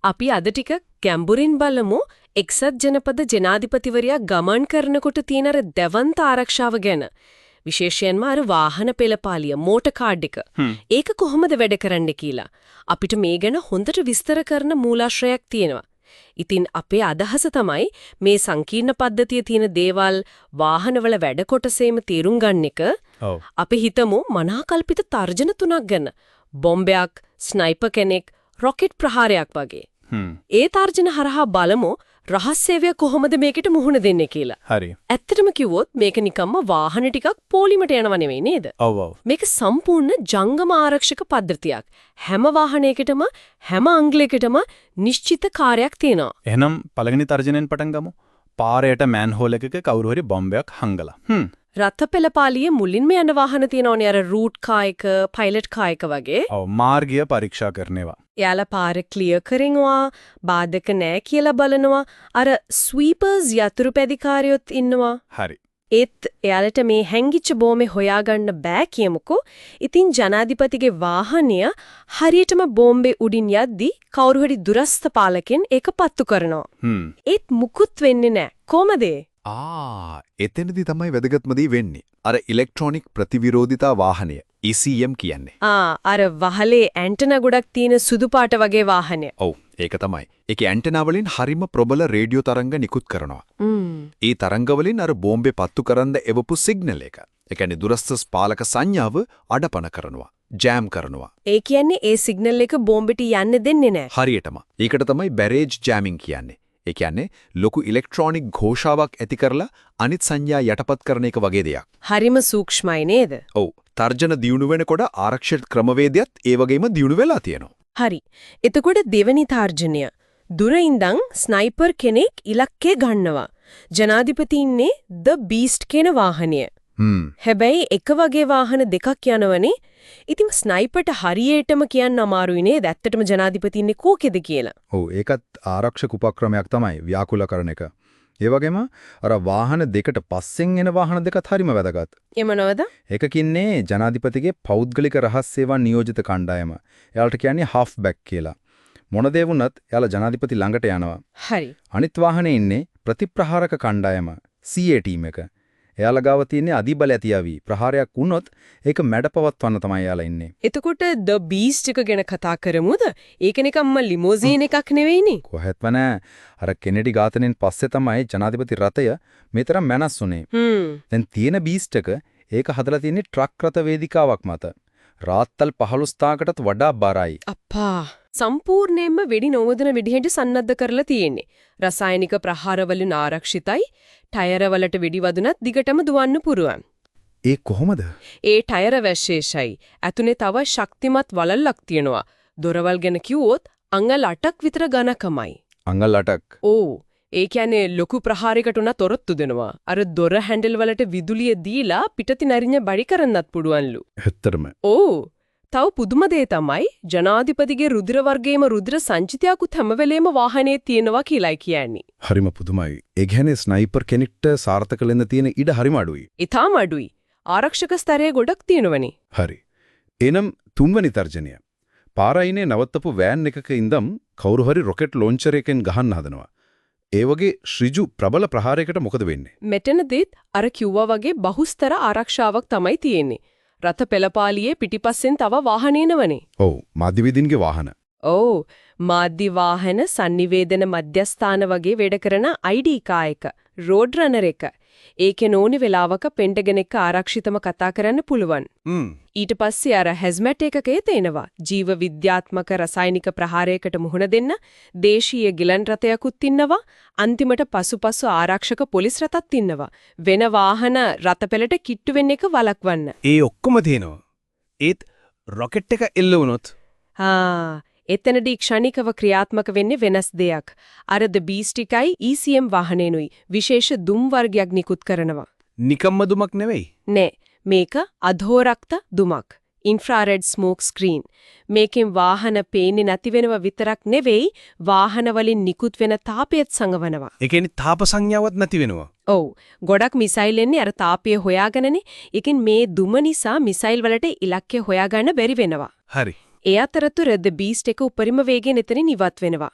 අපි අද ටික ගැඹුරින් බලමු එක්සත් ජනපද ජනාධිපතිවරයා ගමන් කරනකොට තියෙන අර දැවන්ත ආරක්ෂාව ගැන. විශේෂයෙන්ම අර වාහන පෙළපාලිය මෝටර් කාඩ් එක. ඒක කොහොමද වැඩ කරන්නේ කියලා. අපිට මේ ගැන හොඳට විස්තර කරන මූලාශ්‍රයක් තියෙනවා. ඉතින් අපේ අදහස තමයි මේ සංකීර්ණ පද්ධතියේ තියෙන දේවල් වාහනවල වැඩ කොටසේම තීරුම් ගන්න එක. අපි හිතමු මනාකල්පිත තර්ජන තුනක් ගැන. බොම්බයක්, ස්නයිපර් කෙනෙක්, රොකට් ප්‍රහාරයක් වගේ. ඒ තර්ජන හරහා බලමු රහස් සේවය කොහොමද මේකට මුහුණ දෙන්නේ කියලා. හරි. ඇත්තටම කිව්වොත් මේක නිකම්ම වාහන ටිකක් පොලිමට යනව නෙවෙයි නේද? ඔව් ඔව්. මේක සම්පූර්ණ ජංගම ආරක්ෂක පද්ධතියක්. හැම වාහනයකටම හැම අංගලයකටම නිශ්චිත කාර්යයක් තියෙනවා. එහෙනම් පළවෙනි තර්ජනයෙන් පටන් ගමු. පාරයට මෑන්හෝල් එකක කවුරු හරි බොම්බයක් හංගලා. රථ පෙළපාලියේ මුලින්ම යන වාහන තියෙනවනේ අර රූට් කායක, පයිලට් කායක වගේ. ඔව් මාර්ගය පරීක්ෂා කරනවා. එයාලා පාර ක්ලියර් කරනවා, බාධක නැහැ කියලා බලනවා. අර ස්වීපර්ස් යතුරු පැදිකාරියොත් ඉන්නවා. හරි. ඒත් එයාලට මේ හැංගිච්ච බෝම්බේ හොයාගන්න බෑ කියමුකෝ. ඉතින් ජනාධිපතිගේ වාහනය හරියටම බෝම්බේ උඩින් යද්දි කවුරු හරි දුරස්ත පාලකෙන් ඒක පත්තු කරනවා. ඒත් මුකුත් වෙන්නේ නැහැ. කොහමද? එතනදී තමයි වැදගත්ම දේ වෙන්නේ. අර ඉලෙක්ට්‍රොනික ප්‍රතිවිරෝධිතා වාහනය ECM කියන්නේ. අර වහලේ ඇන්ටනා ගොඩක් තියෙන සුදු පාට වගේ වාහනය. ඔව් ඒක තමයි. ඒකේ ඇන්ටනා වලින් හරිම ප්‍රබල රේඩියෝ තරංග නිකුත් කරනවා. ඒ තරංග වලින් අර බෝම්බේ පත්තු කරන්න එවපු සිග්නල් එක. ඒ කියන්නේ දුරස්ත පාලක සංඥාව අඩපණ කරනවා. ජෑම් කරනවා. ඒ කියන්නේ ඒ සිග්නල් එක බෝම්බෙට යන්න දෙන්නේ නැහැ. හරියටම. ඒකට තමයි බැරේජ් ජෑමින් කියන්නේ. ඒ කියන්නේ ලොකු ඉලෙක්ට්‍රොනික ഘോഷාවක් ඇති කරලා අනිත් සංඥා යටපත් කරන එක වගේ දෙයක්. හරිම සූක්ෂමයි නේද? ඔව්. තර්ජන දියුණු වෙනකොට ආරක්ෂිත ක්‍රමවේදයත් ඒ වගේම දියුණු වෙලා තියෙනවා. හරි. එතකොට දෙවෙනි තර්ජනය. දුර ඉඳන් ස්නයිපර් කෙනෙක් ඉලක්කය ගන්නවා. ජනාධිපති ඉන්නේ ද බීස්ට් කියන වාහනය. හැබැයි එක වගේ වාහන දෙකක් යනවනේ. ඉතින් ස්නයිපර්ට හරියටම කියන්න අමාරුයි නේද? ඇත්තටම ජනාධිපති ඉන්නේ කෝකෙද කියලා. ඔව් ඒකත් ආරක්ෂක උපක්‍රමයක් තමයි ව්‍යාකුල කරන එක. ඒ වගේම අර වාහන දෙකට පස්සෙන් එන වාහන දෙකත් හරිම වැදගත්. ඒ මොනවද? එකකින්නේ ජනාධිපතිගේ පෞද්ගලික රහස් සේවා නියෝජිත කණ්ඩායම. එයාලට කියන්නේ හාෆ් බැක් කියලා. මොන දේ වුණත් එයාලා ජනාධිපති ළඟට යනවා. හරි. අනිත් වාහනේ ඉන්නේ ප්‍රතිප්‍රහාරක කණ්ඩායම CA ටීම් එක. එයාලා ගාව තියෙන්නේ අදිබල ඇතියාවි. ප්‍රහාරයක් වුණොත් ඒක මැඩපවත්වන්න තමයි එයාලා ඉන්නේ. එතකොට ද බීස්ට් එක ගැන කතා කරමුද? ඒක නිකම්ම ලිමෝසීන් එකක් නෙවෙයිනේ. කොහෙත්ම නෑ. අර කෙනෙඩි ඝාතනයෙන් පස්සේ තමයි ජනාධිපති රථය මෙතරම් මැනස් වුනේ. දැන් තියෙන බීස්ට් එක ඒක හදලා තියෙන්නේ ට්‍රක් රථ වේදිකාවක් මත. රාත්තල් 15කටත් වඩා බරයි. අප්පා සම්පූර්ණයෙන්ම වෙඩි නොවදන විදිහට සන්නද්ධ කරලා තියෙන්නේ. රසායනික ප්‍රහාර වලින් ආරක්ෂිතයි. ටයර වලට වෙඩි වදුනත් දිගටම දුවන්න පුරුවන්. ඒ කොහොමද? ඒ ටයර වැශේෂයි. ඇතුලේ තව ශක්තිමත් වලල්ලක් තියෙනවා. දොරවල් ගැන කිව්වොත් අඟල් 8ක් විතර ඝනකමයි. අඟල් 8ක්. ඕ ඒ කියන්නේ ලොකු ප්‍රහාරයකට උනා තොරත්තු දෙනවා. අර දොර හැන්ඩල් වලට විදුලිය දීලා පිටතින් අරින්න බඩි කරන්නත් පුළුවන්ලු. ඇත්තටම. ඕ තව පුදුම දේ තමයි ජනාධිපතිගේ රුධිර වර්ගයේම රුධිර සංචිතයකුත් හැම වෙලේම වාහනේ තියෙනවා කියලායි කියන්නේ. හරිම පුදුමයි. ඒ කියන්නේ ස්නයිපර් කෙනෙක්ට සාර්ථක වෙන්න තියෙන ඉඩ හරිම අඩුයි. ඊටාම අඩුයි. ආරක්ෂක ස්තරයේ ගොඩක් තියෙනවනේ. හරි. එනම් තුන්වෙනි තර්ජනය. පාරයිනේ නවත්තපු වෑන් එකක ඉඳන් කවුරු හරි රොකට් ලොන්චර් එකෙන් ගහන්න හදනවා. ඒ වගේ ඍජු ප්‍රබල ප්‍රහාරයකට මොකද වෙන්නේ? මෙතනදීත් අර කිව්වා වගේ බහුස්තර ආරක්ෂාවක් තමයි තියෙන්නේ. රථ පෙළපාලියේ පිටිපස්සෙන් තව වාහන එනවනේ. ඔව් මාධ්‍යවේදීන්ගේ වාහන. ඔව් මාධ්‍ය වාහන sannivedana මධ්‍යස්ථාන වගේ වැඩ කරන ID කායක රෝඩ් රනර් එක. ඒකේ නෝනි වෙලාවක පෙන්ටගන් එක ආරක්ෂිතම කතා කරන්න පුළුවන්. ඊට පස්සේ අර හැස්මැට් එකකේ තේනවා ජීව විද්‍යාත්මක රසායනික ප්‍රහාරයකට මුහුණ දෙන්න දේශීය ගිලන් රථයකුත් ඉන්නවා. අන්තිමට පසුපසු ආරක්ෂක පොලිස් රථත් ඉන්නවා. වෙන වාහන රථපෙළට කිට්ටු වෙන්න එක වළක්වන්න. ඒ ඔක්කොම තියෙනවා. ඒත් රොකට් එක එල්ල වුණොත් එතනදී ක්ෂණිකව ක්‍රියාත්මක වෙන්නේ වෙනස් දෙයක්. අර ද බීස්ට් එකයි ECM වාහනේනුයි විශේෂ දුම් වර්ගයක් නිකුත් කරනවා. නිකම්ම දුමක් නෙවෙයි. නෑ මේක අධෝරක්ත දුමක්. Infrared smoke screen. මේකෙන් වාහන පේන්නේ නැති වෙනව විතරක් නෙවෙයි වාහන වලින් නිකුත් වෙන තාපයත් සංගවනවා. ඒ කියන්නේ තාප සංඥාවක් නැති වෙනවා. ඔව් ගොඩක් මිසයිල් එන්නේ අර තාපය හොයාගෙනනේ. ඒකෙන් මේ දුම නිසා මිසයිල් වලට ඉලක්කය හොයාගන්න බැරි වෙනවා. හරි. ඒ අතරතුර ද බීස්ට් එක උපරිම වේගෙන් එතනින් ඉවත් වෙනවා.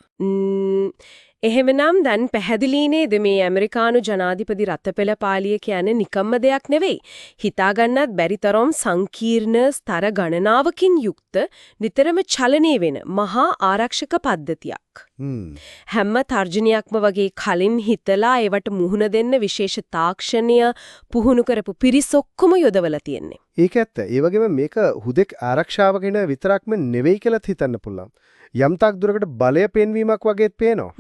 එහෙමනම් දැන් පැහැදිලි නේද මේ ඇමරිකානු ජනාධිපති රත්පෙළපාලිය කියන්නේ නිකම්ම දෙයක් නෙවෙයි. හිතාගන්නත් බැරි තරම් සංකීර්ණ ස්තර ගණනාවකින් යුක්ත නිතරම චලනය වෙන මහා ආරක්ෂක පද්ධතියක්. හැම තර්ජනයක්ම වගේ කලින් හිතලා ඒවට මුහුණ දෙන්න විශේෂ තාක්ෂණය පුහුණු කරපු පිරිස් ඔක්කොම යොදවලා තියෙන්නේ. ඒක ඇත්ත. ඒ වගේම මේක හුදෙක් ආරක්ෂාව ගැන විතරක්ම නෙවෙයි කියලාත් හිතන්න පුළුවන්. යම්තාක් දුරකට බලය පෙන්වීමක් වගේත් පේනවා.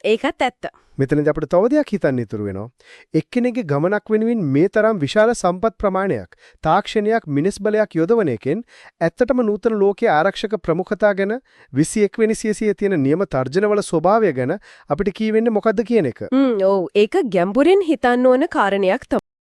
ඒකත් ඇත්ත. මෙතනදී අපිට තව දෙයක් හිතන්න ඉතුරු වෙනවා. එක්කෙනෙක්ගේ ගමනක් වෙනුවෙන් මේ තරම් විශාල සම්පත් ප්‍රමාණයක්, තාක්ෂණයක්, මිනිස් බලයක් යොදවන එකෙන් ඇත්තටම නූතන ලෝකයේ ආරක්ෂක ප්‍රමුඛතා ගැන 21 වෙනි සියසියේ තියෙන නියම තර්ජනවල ස්වභාවය ගැන අපිට කියවෙන්නේ මොකද්ද කියන එක. ඔව් ඒක ගැඹුරින් හිතන්න ඕන කාරණයක් තමයි.